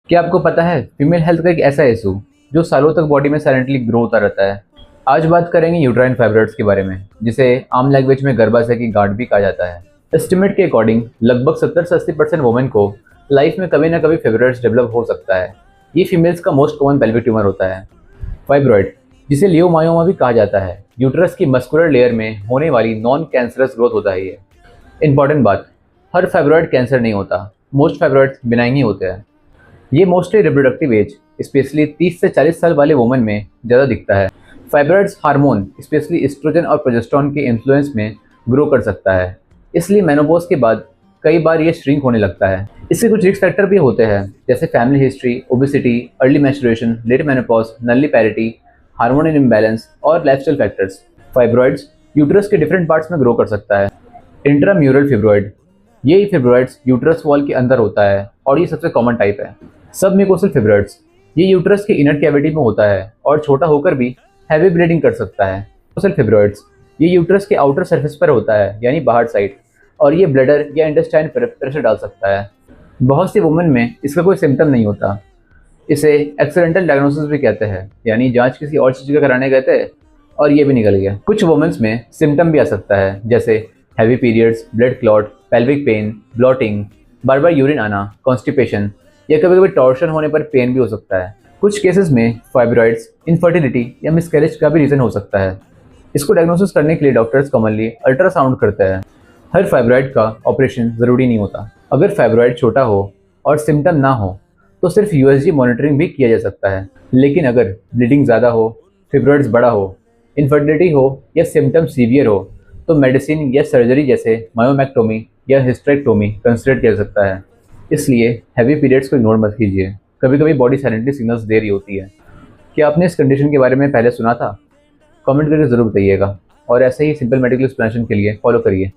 क्या आपको पता है फीमेल हेल्थ का एक ऐसा इशू जो सालों तक बॉडी में साइलेंटली ग्रो होता रहता है। आज बात करेंगे यूट्राइन फाइब्रॉइड्स के बारे में, जिसे आम लैंग्वेज में गर्भाशय की गांठ भी कहा जाता है। एस्टिमेट के अकॉर्डिंग लगभग 70 से 80% वुमेन को लाइफ में कभी ना कभी फाइब्रॉइड्स डेवलप हो सकता है। ये फीमेल्स का मोस्ट कॉमन पेल्विक ट्यूमर होता है। फाइब्रॉइड, जिसे लियोमायोमा भी कहा जाता है, यूट्रस की मस्कुलर लेयर में होने वाली नॉन कैंसरस ग्रोथ होता है। ये इंपॉर्टेंट बात, हर फाइब्रॉइड कैंसर नहीं होता, मोस्ट फाइब्रॉइड्स बिनाइन ही होते हैं। ये मोस्टली रिप्रोडक्टिव एज स्पेशली 30 से 40 साल वाले वुमन में ज़्यादा दिखता है। फाइब्रॉइड्स हार्मोन स्पेशली एस्ट्रोजन और प्रोजेस्टेरोन के इन्फ्लुएंस में ग्रो कर सकता है, इसलिए मेनोपॉज के बाद कई बार ये श्रिंक होने लगता है। इसके कुछ रिस्क फैक्टर भी होते हैं, जैसे family history, obesity, early maturation, late menopause, nulliparity, hormonal imbalance और लाइफस्टाइल फैक्टर्स। फाइब्रॉइड्स यूट्रस के डिफरेंट पार्ट्स में ग्रो कर सकता है। इंट्राम्यूरल फाइब्रॉइड, ये फाइब्रॉइड्स यूट्रस वॉल के अंदर होता है और ये सबसे कॉमन टाइप है। सबम्यूकोसल फाइब्रॉइड्स, ये यूट्रस के इनर कैविटी में होता है और छोटा होकर भी हैवी ब्लीडिंग कर सकता है। म्यूकोसल फाइब्रॉइड्स, ये यूट्रस के आउटर सरफेस पर होता है, यानी बाहर साइड, और ये ब्लैडर या इंटेस्टाइन पर प्रेशर डाल सकता है। बहुत सी वुमेन में इसका कोई सिम्टम नहीं होता। इसे एक्सीडेंटल डायग्नोसिस भी कहते हैं, यानी जांच किसी और चीज़ का कराने गए थे और ये भी निकल गया। कुछ वुमेन्स में सिम्टम भी आ सकता है, जैसे heavy periods, blood clot, pelvic pain, bloating, बार बार यूरिन आना, कॉन्स्टिपेशन या कभी कभी टॉर्शन होने पर पेन भी हो सकता है। कुछ केसेस में फाइब्रॉइड्स इनफर्टिलिटी या मिसकैरेज का भी रीज़न हो सकता है। इसको डायग्नोसिस करने के लिए डॉक्टर्स कॉमनली अल्ट्रासाउंड करते हैं। हर फाइब्रॉइड का ऑपरेशन ज़रूरी नहीं होता। अगर फाइब्रॉइड छोटा हो और सिम्टम ना हो तो सिर्फ यूएसजी मॉनिटरिंग भी किया जा सकता है। लेकिन अगर ब्लीडिंग ज़्यादा हो, फाइब्रॉइड्स बड़ा हो, इनफर्टिलिटी हो या सिम्टम सीवियर हो तो मेडिसिन या सर्जरी जैसे मायोमेक्टोमी या हिस्टेरेक्टोमी कंसिडर किया जा सकता है। इसलिए हैवी पीरियड्स को इग्नोर मत कीजिए, कभी कभी बॉडी साइलेंटली सिग्नल्स दे रही होती है। क्या आपने इस कंडीशन के बारे में पहले सुना था? कमेंट करके ज़रूर बताइएगा और ऐसे ही सिंपल मेडिकल एक्सप्लेनेशन के लिए फॉलो करिए।